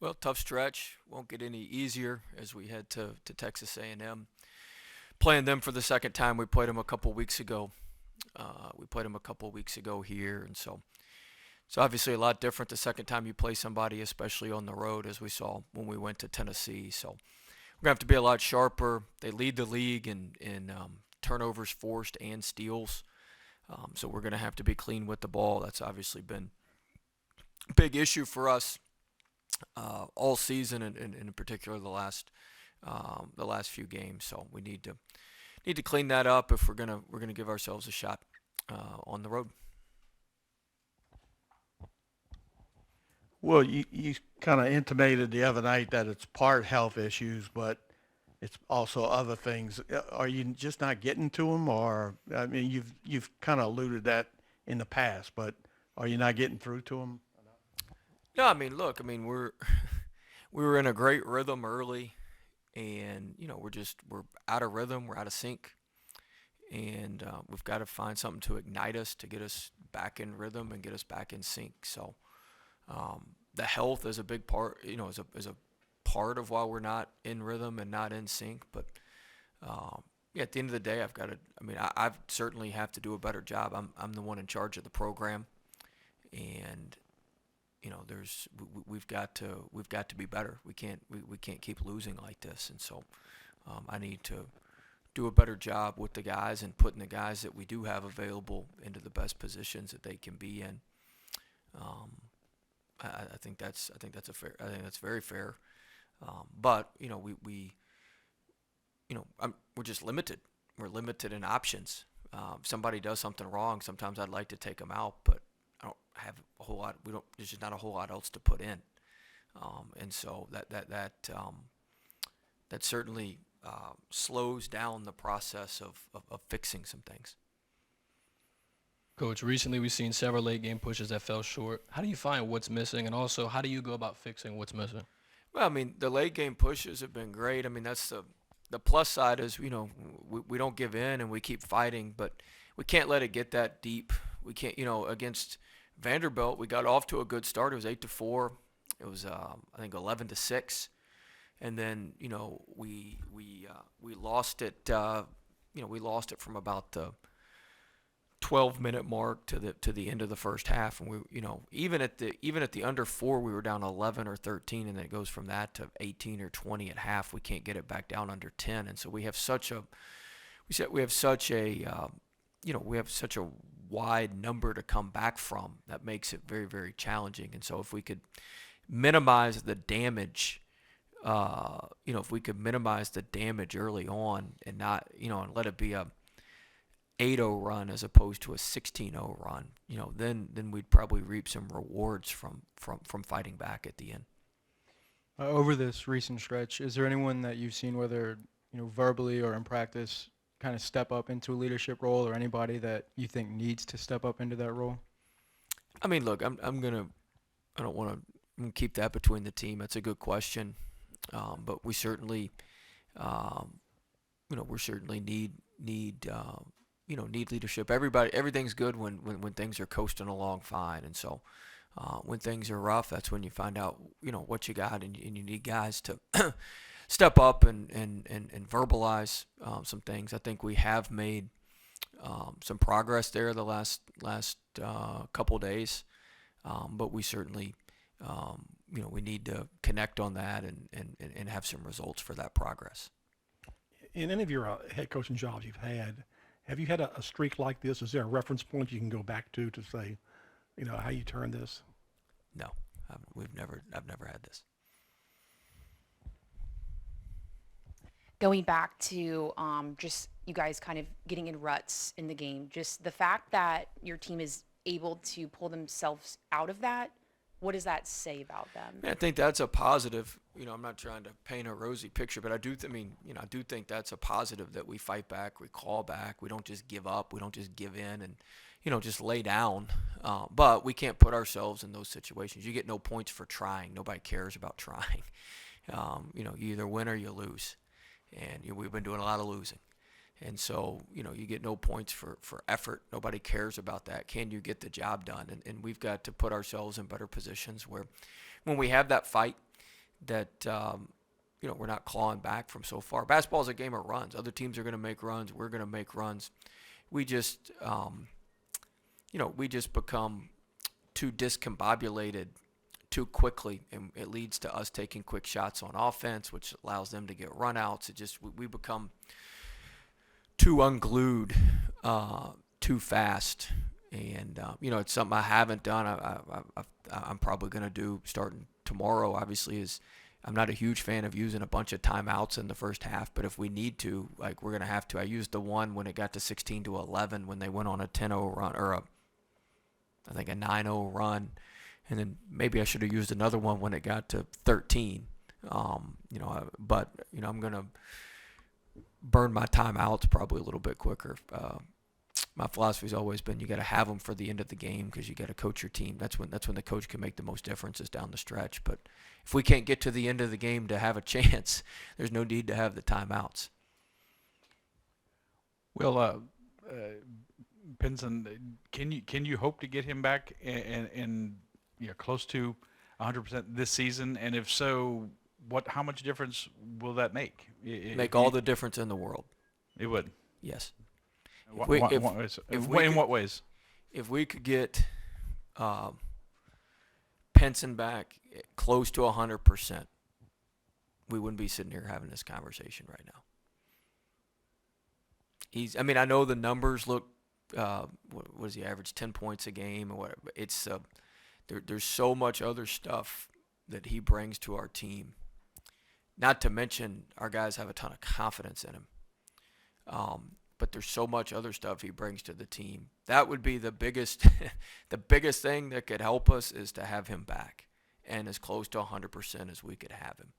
Well, tough stretch. Won't get any easier as we head to Texas A&M. Playing them for the second time. We played them a couple weeks ago. We played them a couple weeks ago here, and so it's obviously a lot different the second time you play somebody, especially on the road, as we saw when we went to Tennessee. So we're gonna have to be a lot sharper. They lead the league in turnovers forced and steals. So we're gonna have to be clean with the ball. That's obviously been a big issue for us all season, and in particular the last few games. So we need to clean that up if we're gonna give ourselves a shot on the road. Well, you kind of intimated the other night that it's part health issues, but it's also other things. Are you just not getting to them, or I mean, you've kind of alluded that in the past, but are you not getting through to them? No, I mean, look, I mean, we were in a great rhythm early, and we're out of rhythm, we're out of sync, and we've got to find something to ignite us to get us back in rhythm and get us back in sync. So the health is a big part, is a part of why we're not in rhythm and not in sync. But yeah, at the end of the day, I've got to. I mean, I certainly have to do a better job. I'm the one in charge of the program, and we've got to be better. We can't keep losing like this, and so I need to do a better job with the guys and putting the guys that we do have available into the best positions that they can be in. Um, I think that's very fair. But we're just limited. We're limited in options. If somebody does something wrong, sometimes I'd like to take them out, but I don't have a whole lot. We don't. There's just not a whole lot else to put in, and so that certainly slows down the process of fixing some things. Coach, recently we've seen several late game pushes that fell short. How do you find what's missing, and also how do you go about fixing what's missing? Well, I mean, the late game pushes have been great. I mean, that's the plus side is we don't give in and we keep fighting, but we can't let it get that deep. We can't, against Vanderbilt, we got off to a good start. It was 8-4. It was I think 11-6, and then we lost it. We lost it from about the 12-minute mark to the end of the first half, and we even at the under four, we were down 11 or 13, and then it goes from that to 18 or 20 at half. We can't get it back down under 10, and so we have such a wide number to come back from that makes it very, very challenging. And so if we could minimize the damage, if we could minimize the damage early on and not, and let it be a 8-0 run as opposed to a 16-0 run, then we'd probably reap some rewards from fighting back at the end. Over this recent stretch, is there anyone that you've seen, whether verbally or in practice, kind of step up into a leadership role, or anybody that you think needs to step up into that role? I mean, look, I don't want to keep that between the team. That's a good question, but um, we certainly need leadership. Everything's good when things are coasting along fine, and so when things are rough, that's when you find out what you got, and you need guys to step up and verbalize some things. I think we have made some progress there the last couple days, but we certainly we need to connect on that and have some results for that progress. In any of your head coaching jobs you've had, have you had a streak like this? Is there a reference point you can go back to say, how you turned this? No, I've never had this. Going back to just you guys kind of getting in ruts in the game, just the fact that your team is able to pull themselves out of that, what does that say about them? I think that's a positive. I'm not trying to paint a rosy picture, but I do. I do think that's a positive that we fight back, we call back, we don't just give up, we don't just give in, and just lay down. But we can't put ourselves in those situations. You get no points for trying. Nobody cares about trying. You either win or you lose, and we've been doing a lot of losing. And so, you get no points for effort. Nobody cares about that. Can you get the job done? And we've got to put ourselves in better positions where when we have that fight, that we're not clawing back from so far. Basketball is a game of runs. Other teams are going to make runs. We're going to make runs. We just we just become too discombobulated too quickly, and it leads to us taking quick shots on offense, which allows them to get runouts. We become too unglued, too fast, and it's something I haven't done. I'm probably going to do starting tomorrow. Obviously, is I'm not a huge fan of using a bunch of timeouts in the first half, but if we need to, like, we're going to have to. I used the one when it got to 16-11 when they went on a 10-0 run, or I think a 9-0 run, and then maybe I should have used another one when it got to 13. But I'm going to burn my timeouts probably a little bit quicker. My philosophy's always been you got to have them for the end of the game because you got to coach your team. That's when the coach can make the most differences down the stretch. But if we can't get to the end of the game to have a chance, there's no need to have the timeouts. Well, Pinson, can you hope to get him back and close to 100% this season? And if so, how much difference will that make? Make all the difference in the world. It would. Yes. In what ways? If we could get Pinson back close to 100%, we wouldn't be sitting here having this conversation right now. I know the numbers look, what does he average, 10 points a game or whatever. It's there's so much other stuff that he brings to our team. Not to mention our guys have a ton of confidence in him. But there's so much other stuff he brings to the team. That would be the biggest the biggest thing that could help us is to have him back and as close to 100% as we could have him.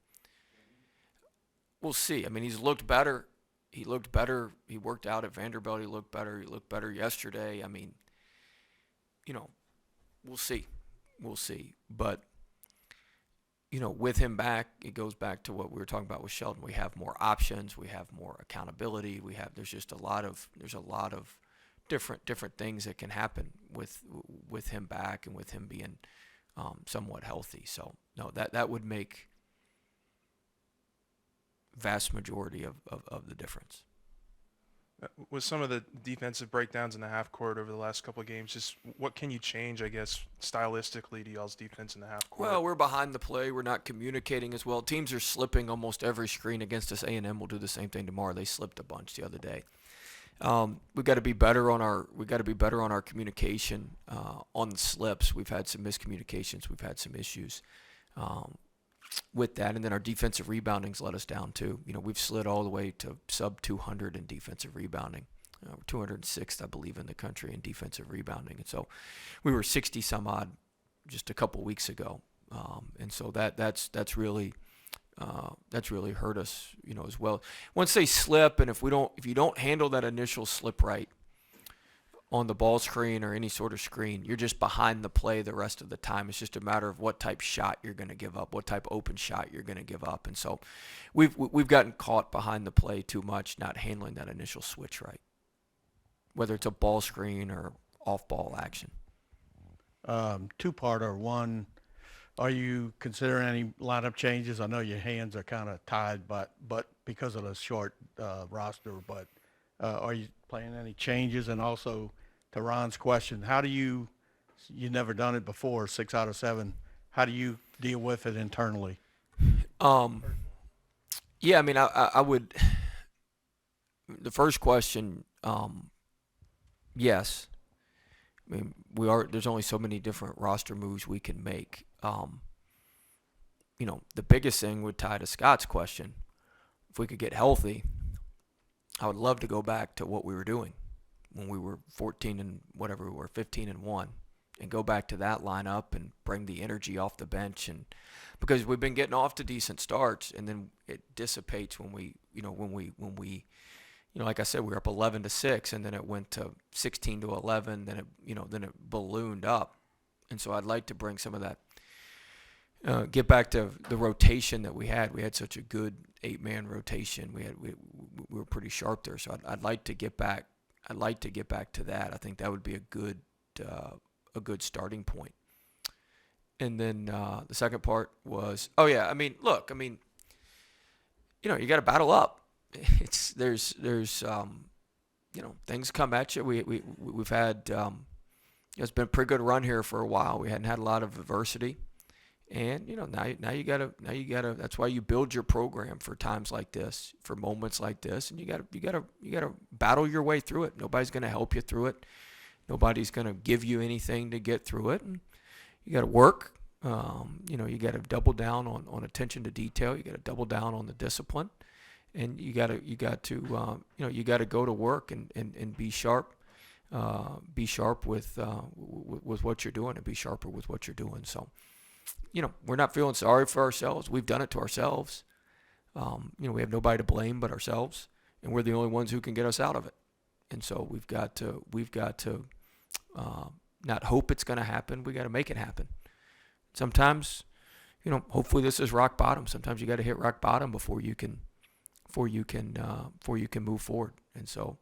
We'll see. He's looked better. He looked better. He worked out at Vanderbilt. He looked better. He looked better yesterday. We'll see. We'll see. But with him back, it goes back to what we were talking about with Sheldon. We have more options. We have more accountability. There's just a lot of different things that can happen with him back and with him being somewhat healthy. So no, that would make vast majority of the difference. With some of the defensive breakdowns in the half court over the last couple of games, just what can you change, I guess, stylistically to y'all's defense in the half court? Well, we're behind the play. We're not communicating as well. Teams are slipping almost every screen against us. A&M will do the same thing tomorrow. They slipped a bunch the other day. We've got to be better on our communication on the slips. We've had some miscommunications. We've had some issues with that, and then our defensive rebounding's let us down too. We've slid all the way to sub 200 in defensive rebounding. We're 206th, I believe, in the country in defensive rebounding, and so we were 60 some odd just a couple weeks ago, and so that's really hurt us, as well. Once they slip, and if you don't handle that initial slip right on the ball screen or any sort of screen, you're just behind the play the rest of the time. It's just a matter of what type shot you're going to give up, what type open shot you're going to give up. And so we've gotten caught behind the play too much, not handling that initial switch right, whether it's a ball screen or off-ball action. Two-parter. One, are you considering any lineup changes? I know your hands are kind of tied, but because of the short roster, but are you planning any changes? And also, to Ron's question, how do you never done it before, 6 out of 7, how do you deal with it internally? Yeah, I would, the first question, yes. There's only so many different roster moves we can make. The biggest thing would tie to Scott's question. If we could get healthy, I would love to go back to what we were doing when we were 14 and whatever we were, 15 and 1, and go back to that lineup and bring the energy off the bench. And because we've been getting off to decent starts, and then it dissipates when we like I said, we were up 11-6, and then it went to 16-11. Then it ballooned up, and so I'd like to bring some of that. Get back to the rotation that we had. We had such a good 8-man rotation. We were pretty sharp there. So I'd like to get back. I'd like to get back to that. I think that would be a good starting point. And then the second part was, oh yeah, I mean, look, I mean, you got to battle up. There's things come at you. We've had it's been a pretty good run here for a while. We hadn't had a lot of adversity, and now you gotta. That's why you build your program for times like this, for moments like this, and you gotta battle your way through it. Nobody's gonna help you through it. Nobody's gonna give you anything to get through it, and you gotta work. You gotta double down on attention to detail. You gotta double down on the discipline, and you got to go to work and be sharp. Be sharp with what you're doing, and be sharper with what you're doing. So, we're not feeling sorry for ourselves. We've done it to ourselves. We have nobody to blame but ourselves, and we're the only ones who can get us out of it. And so we've got to not hope it's going to happen. We got to make it happen. Sometimes, hopefully this is rock bottom. Sometimes you got to hit rock bottom before you can move forward. And so,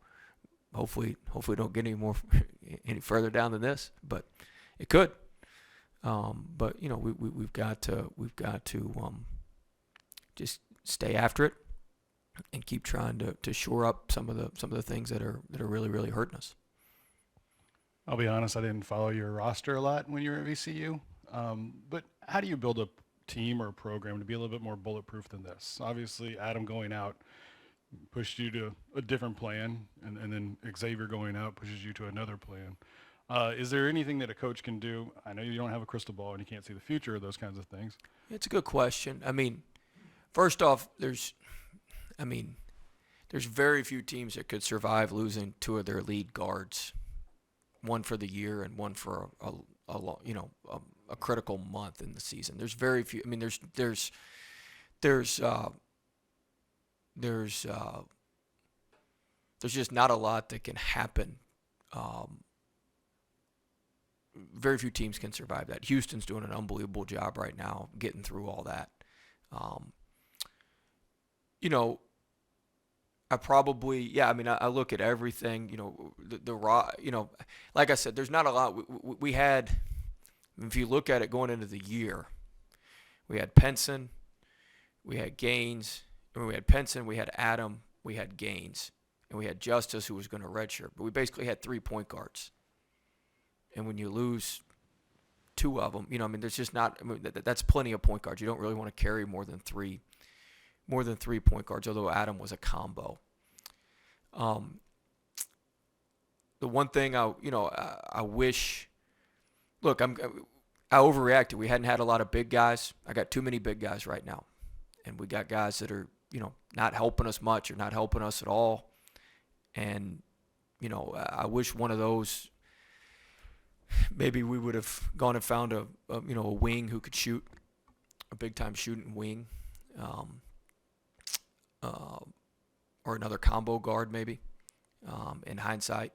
hopefully don't get any further down than this, but it could. But we've got to just stay after it and keep trying to shore up some of the things that are really, really hurting us. I'll be honest, I didn't follow your roster a lot when you were at VCU. But how do you build a team or a program to be a little bit more bulletproof than this? Obviously, Adam going out pushed you to a different plan, and then Xavier going out pushes you to another plan. Is there anything that a coach can do? I know you don't have a crystal ball and you can't see the future of those kinds of things. It's a good question. I mean, first off, there's very few teams that could survive losing two of their lead guards, one for the year and one for a critical month in the season. There's very few. I mean, there's just not a lot that can happen. Very few teams can survive that. Houston's doing an unbelievable job right now getting through all that. I look at everything, the raw, like I said, there's not a lot. We had, if you look at it going into the year, we had Pinson, we had Gaines, we had Pinson, we had Adam, we had Gaines, and we had Justice, who was going to redshirt. But we basically had 3 point guards. And when you lose 2 of them, there's just not. That's plenty of point guards. You don't really want to carry more than 3 point guards. Although Adam was a combo. The one thing I wish. Look, I overreacted. We hadn't had a lot of big guys. I got too many big guys right now, and we got guys that are not helping us much or not helping us at all. And I wish one of those. Maybe we would have gone and found a wing who could shoot, a big-time shooting wing, or another combo guard maybe, in hindsight.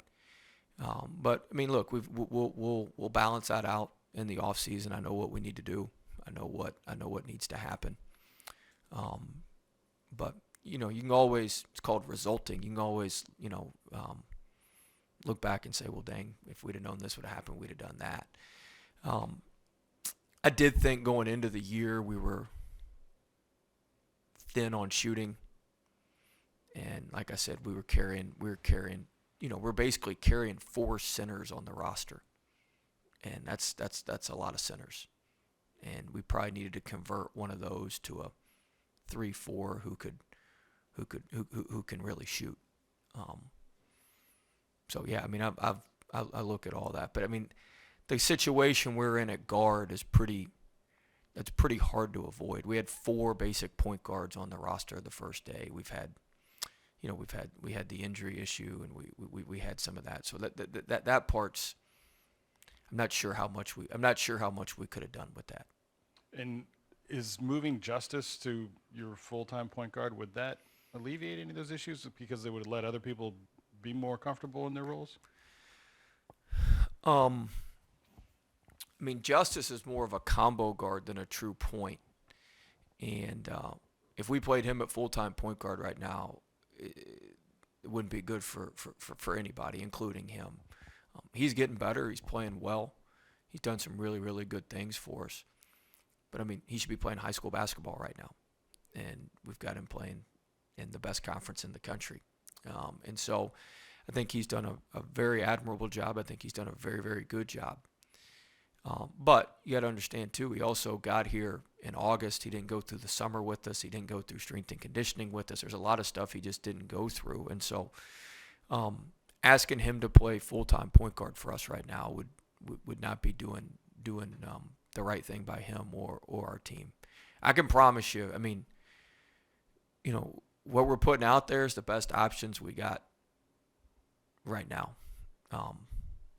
But I mean, look, we'll balance that out in the off season. I know what we need to do. I know what needs to happen. But you can always. It's called resulting. You can always look back and say, well, dang, if we'd have known this would have happened, we'd have done that. I did think going into the year we were thin on shooting. And like I said, we're basically carrying 4 centers on the roster. And that's a lot of centers. And we probably needed to convert one of those to a 3-4 who can really shoot. So yeah, I mean, I look at all that, but I mean, the situation we're in at guard is pretty hard to avoid. We had 4 basic point guards on the roster the first day. We had the injury issue, and we had some of that. So that part's, I'm not sure how much we could have done with that. And is moving Justice to your full-time point guard, would that alleviate any of those issues because they would let other people be more comfortable in their roles? I mean, Justice is more of a combo guard than a true point. And if we played him at full-time point guard right now, it wouldn't be good for anybody, including him. He's getting better. He's playing well. He's done some really, really good things for us. But, I mean, he should be playing high school basketball right now. And we've got him playing in the best conference in the country. And so I think he's done a very admirable job. I think he's done a very, very good job. But you got to understand, too, he also got here in August. He didn't go through the summer with us. He didn't go through strength and conditioning with us. There's a lot of stuff he just didn't go through. And so asking him to play full-time point guard for us right now would not be doing the right thing by him or our team. I can promise you, I mean, you know, what we're putting out there is the best options we got right now.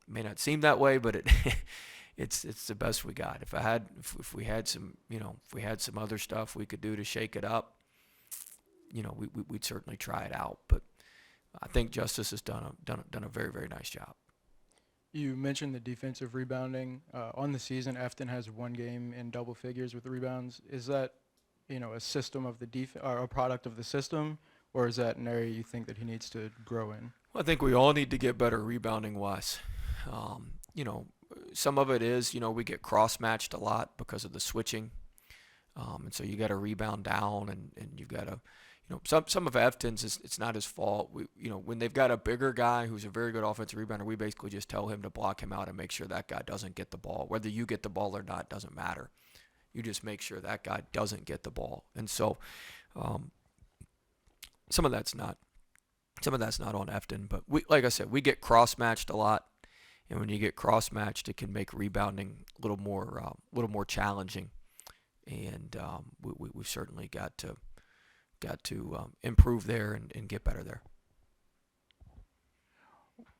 May not seem that way, but it's the best we got. If we had some, you know, if we had some other stuff we could do to shake it up, you know, we'd certainly try it out. But I think Justice has done a very, very nice job. You mentioned the defensive rebounding. On the season, Efton has one game in double figures with rebounds. Is that, you know, a system of the or a product of the system, or is that an area you think that he needs to grow in? Well, I think we all need to get better rebounding wise. You know, some of it is, you know, we get cross-matched a lot because of the switching. And so you got to rebound down and you've got to, you know, some of Efton's, it's not his fault. You know, when they've got a bigger guy who's a very good offensive rebounder, we basically just tell him to block him out and make sure that guy doesn't get the ball. Whether you get the ball or not doesn't matter. You just make sure that guy doesn't get the ball. And so some of that's not on Efton, but like I said, we get cross-matched a lot. And when you get cross-matched, it can make rebounding a little more challenging. And we've certainly got to improve there and get better there.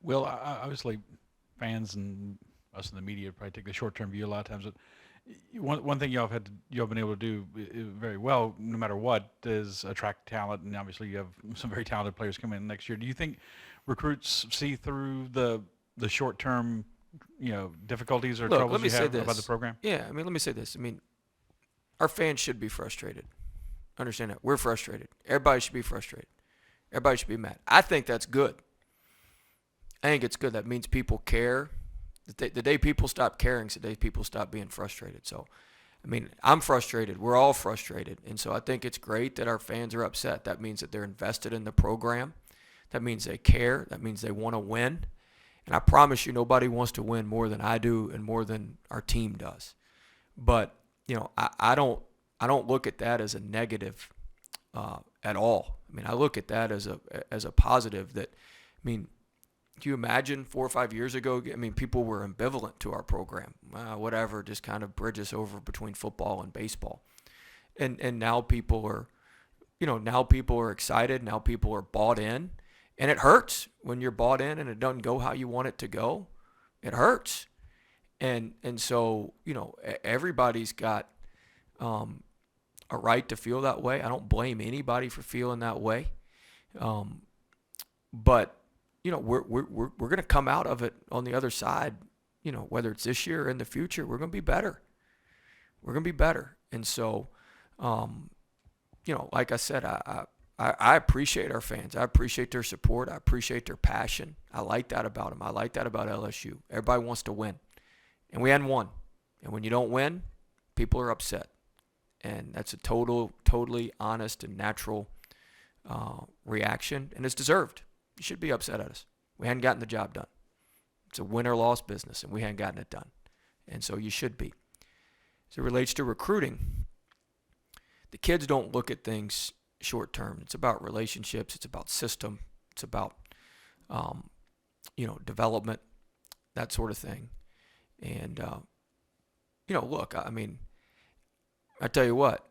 Well, obviously, fans and us in the media probably take the short-term view a lot of times. But one thing y'all have been able to do very well, no matter what, is attract talent, and obviously you have some very talented players coming in next year. Do you think recruits see through the short-term, you know, difficulties or troubles you have about the program? Yeah, I mean, let me say this. I mean, our fans should be frustrated. Understand that. We're frustrated. Everybody should be frustrated. Everybody should be mad. I think that's good. I think it's good. That means people care. The day people stop caring is the day people stop being frustrated. So, I mean, I'm frustrated. We're all frustrated. And so I think it's great that our fans are upset. That means that they're invested in the program. That means they care. That means they want to win. And I promise you, nobody wants to win more than I do and more than our team does. But, you know, I don't look at that as a negative at all. I mean, I look at that as a positive. That, I mean, do you imagine 4 or 5 years ago? I mean, people were ambivalent to our program. Whatever, just kind of bridge us over between football and baseball. And now people are, you know, excited. Now people are bought in. And it hurts when you're bought in and it doesn't go how you want it to go. It hurts. And so, you know, everybody's got a right to feel that way. I don't blame anybody for feeling that way. But, you know, we're going to come out of it on the other side, you know, whether it's this year or in the future, we're going to be better. We're going to be better. And so, you know, like I said, I appreciate our fans. I appreciate their support. I appreciate their passion. I like that about them. I like that about LSU. Everybody wants to win. And we hadn't won. And when you don't win, people are upset. And that's a totally honest and natural reaction. And it's deserved. You should be upset at us. We hadn't gotten the job done. It's a win or loss business, and we hadn't gotten it done. And so you should be. As it relates to recruiting, the kids don't look at things short term. It's about relationships. It's about system. It's about, you know, development, that sort of thing. And, you know, look, I mean, I tell you what,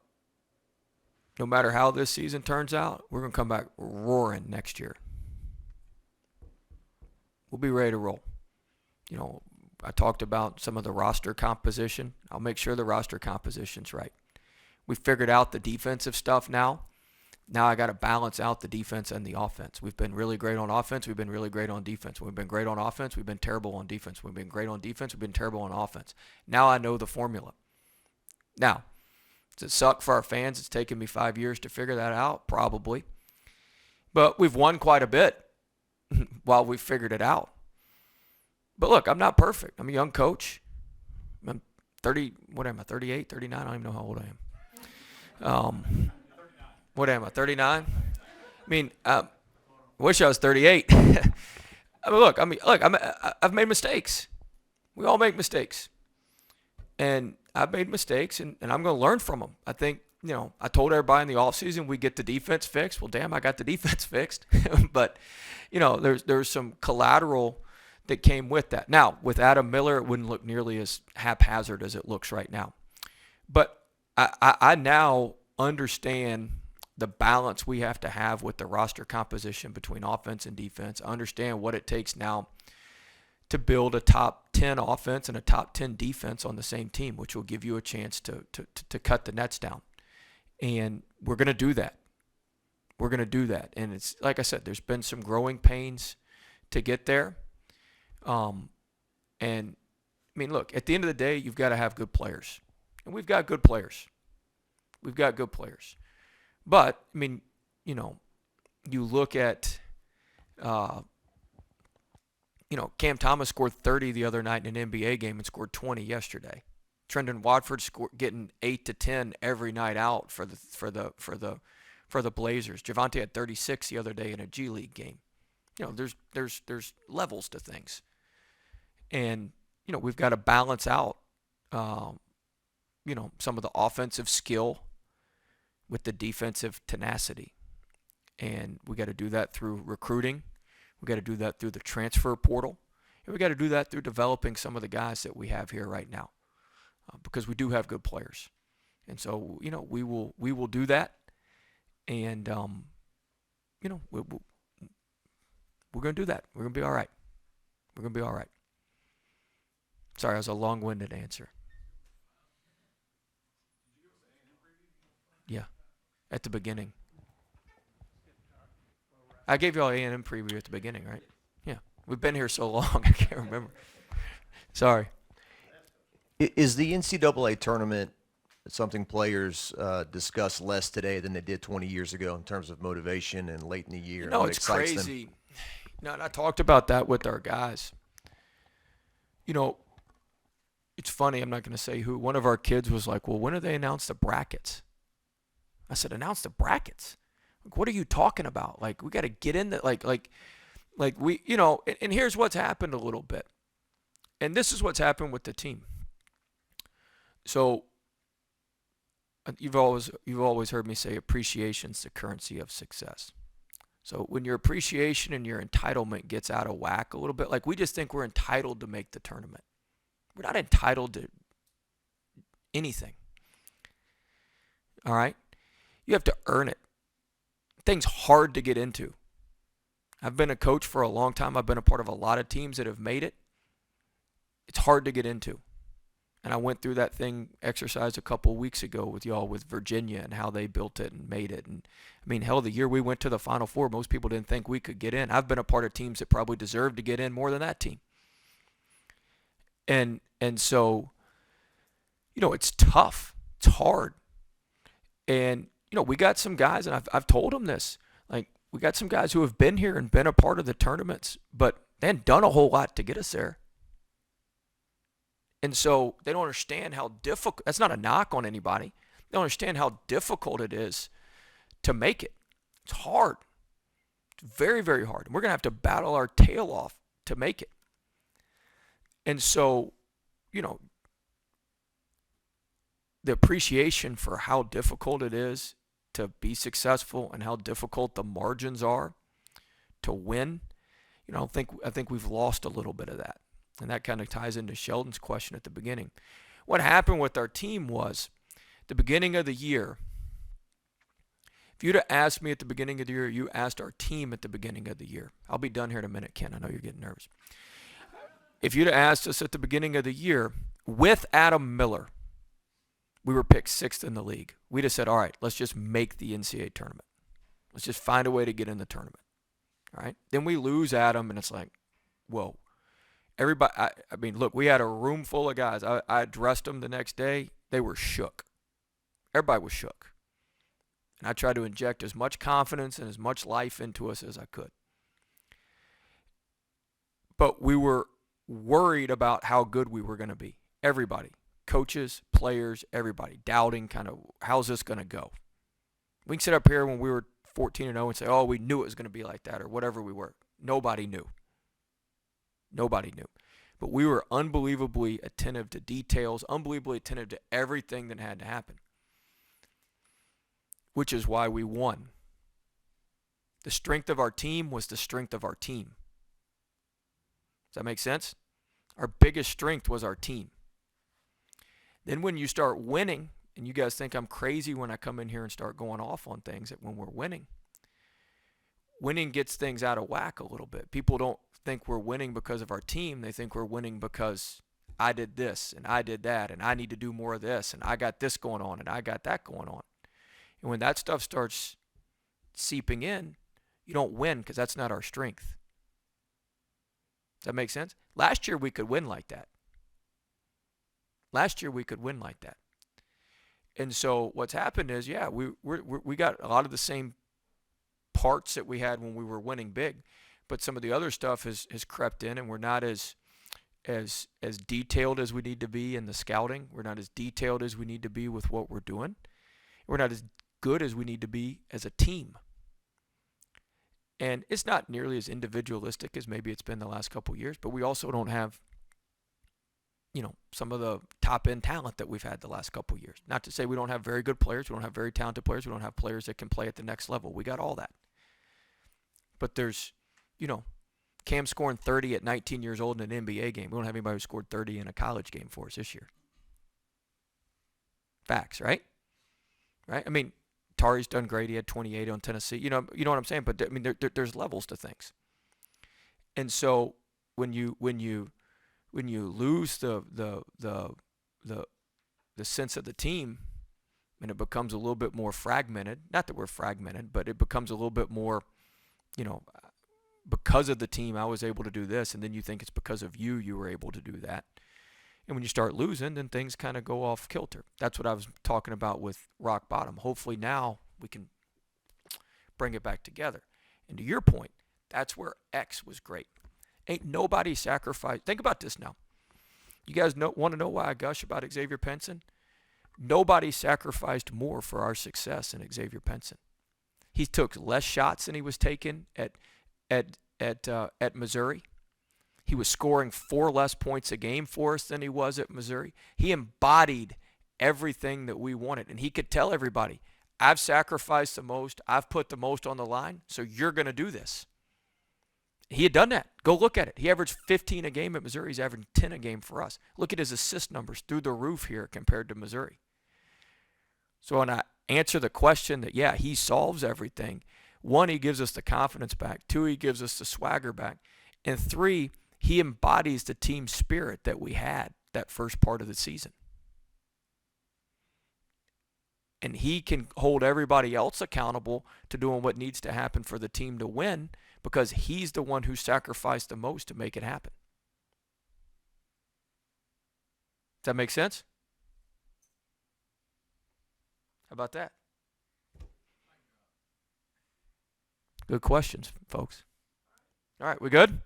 no matter how this season turns out, we're going to come back roaring next year. We'll be ready to roll. You know, I talked about some of the roster composition. I'll make sure the roster composition's right. We figured out the defensive stuff now. Now I got to balance out the defense and the offense. We've been really great on offense. We've been really great on defense. We've been great on offense. We've been terrible on defense. We've been great on defense. We've been terrible on offense. Now I know the formula. Now, does it suck for our fans? It's taken me 5 years to figure that out, probably. But we've won quite a bit while we've figured it out. But look, I'm not perfect. I'm a young coach. I'm 30, what am I, 38, 39? I don't even know how old I am. What am I, 39? I mean, I wish I was 38. I've made mistakes. We all make mistakes. And I've made mistakes, and I'm going to learn from them. I think, I told everybody in the offseason we get the defense fixed. Well, damn, I got the defense fixed. But, there's some collateral that came with that. Now, with Adam Miller, it wouldn't look nearly as haphazard as it looks right now. But I now understand the balance we have to have with the roster composition between offense and defense. I understand what it takes now to build a top 10 offense and a top 10 defense on the same team, which will give you a chance to cut the nets down. And we're going to do that. We're going to do that. And it's like I said, there's been some growing pains to get there. And I mean, look, at the end of the day, you've got to have good players. And we've got good players. We've got good players. But, I mean, you look at, Cam Thomas scored 30 the other night in an NBA game and scored 20 yesterday. Trendon Watford getting 8 to 10 every night out for the Blazers. Javante had 36 the other day in a G League game. There's levels to things. And, we've got to balance out, some of the offensive skill with the defensive tenacity. And we got to do that through recruiting. We got to do that through the transfer portal. And we got to do that through developing some of the guys that we have here right now. Because we do have good players. And so, we will do that. And, we're going to do that. We're going to be all right. We're going to be all right. Sorry, that was a long-winded answer. Yeah, at the beginning. I gave you all A&M preview at the beginning, right? Yeah. We've been here so long, I can't remember. Sorry. Is the NCAA tournament something players discuss less today than they did 20 years ago in terms of motivation and late in the year? No, what it's excites them? crazy. And I talked about that with our guys. It's funny, I'm not going to say who. One of our kids was like, well, when do they announce the brackets? I said, announce the brackets? Like, what are you talking about? Like, we got to get in the, like we, and here's what's happened a little bit. And this is what's happened with the team. So you've always heard me say appreciation's the currency of success. So when your appreciation and your entitlement gets out of whack a little bit, like we just think we're entitled to make the tournament. We're not entitled to anything. All right? You have to earn it. Thing's hard to get into. I've been a coach for a long time. I've been a part of a lot of teams that have made it. It's hard to get into. And I went through that exercise a couple weeks ago with y'all with Virginia and how they built it and made it. And I mean, hell, the year we went to the Final Four, most people didn't think we could get in. I've been a part of teams that probably deserved to get in more than that team. And so, it's tough. It's hard. And, we got some guys, and I've told them this, like, we got some guys who have been here and been a part of the tournaments, but they hadn't done a whole lot to get us there. And so they don't understand how difficult, that's not a knock on anybody. They don't understand how difficult it is to make it. It's hard. It's very, very hard. And we're going to have to battle our tail off to make it. And so, the appreciation for how difficult it is to be successful and how difficult the margins are to win, I think we've lost a little bit of that. And that kind of ties into Sheldon's question at the beginning. What happened with our team was, the beginning of the year, if you'd have asked me at the beginning of the year, you asked our team at the beginning of the year. I'll be done here in a minute, Ken. I know you're getting nervous. If you'd have asked us at the beginning of the year, with Adam Miller, we were picked 6th in the league. We'd have said, all right, let's just make the NCAA tournament. Let's just find a way to get in the tournament. All right? Then we lose Adam, and it's like, whoa. Everybody, I mean, look, we had a room full of guys. I addressed them the next day. They were shook. Everybody was shook. And I tried to inject as much confidence and as much life into us as I could. But we were worried about how good we were going to be. Everybody, coaches, players, everybody, doubting kind of how's this going to go. We can sit up here when we were 14-0 and say, oh, we knew it was going to be like that or whatever we were. Nobody knew. Nobody knew. But we were unbelievably attentive to details, unbelievably attentive to everything that had to happen, which is why we won. The strength of our team was the strength of our team. Does that make sense? Our biggest strength was our team. Then when you start winning, and you guys think I'm crazy when I come in here and start going off on things that when we're winning, winning gets things out of whack a little bit. People don't think we're winning because of our team. They think we're winning because I did this and I did that and I need to do more of this and I got this going on and I got that going on. And when that stuff starts seeping in, you don't win because that's not our strength. Does that make sense? Last year we could win like that. Last year we could win like that. And so what's happened is, yeah, we got a lot of the same parts that we had when we were winning big, but some of the other stuff has crept in, and we're not as detailed as we need to be in the scouting. We're not as detailed as we need to be with what we're doing. We're not as good as we need to be as a team. And it's not nearly as individualistic as maybe it's been the last couple of years, but we also don't have, some of the top-end talent that we've had the last couple of years. Not to say we don't have very good players. We don't have very talented players. We don't have players that can play at the next level. We got all that. But there's, Cam scoring 30 at 19 years old in an NBA game. We don't have anybody who scored 30 in a college game for us this year. Facts, right? Right? I mean, Tari's done great. He had 28 on Tennessee. You know what I'm saying? But I mean, there's levels to things. And so when you lose the sense of the team, and it becomes a little bit more fragmented. Not that we're fragmented, but it becomes a little bit more, because of the team, I was able to do this, and then you think it's because of you were able to do that. And when you start losing, then things kind of go off kilter. That's what I was talking about with rock bottom. Hopefully now we can bring it back together. And to your point, that's where X was great. Ain't nobody sacrificed. Think about this now. You guys want to know why I gush about Xavier Pinson? Nobody sacrificed more for our success than Xavier Pinson. He took less shots than he was taking at Missouri. He was scoring 4 less points a game for us than he was at Missouri. He embodied everything that we wanted, and he could tell everybody, I've sacrificed the most, I've put the most on the line, so you're going to do this. He had done that. Go look at it. He averaged 15 a game at Missouri. He's averaging 10 a game for us. Look at his assist numbers through the roof here compared to Missouri. So when I answer the question that, yeah, he solves everything, 1, he gives us the confidence back. 2, he gives us the swagger back. And 3, he embodies the team spirit that we had that first part of the season. And he can hold everybody else accountable to doing what needs to happen for the team to win because he's the one who sacrificed the most to make it happen. Does that make sense? How about that? Good questions, folks. All right, we good?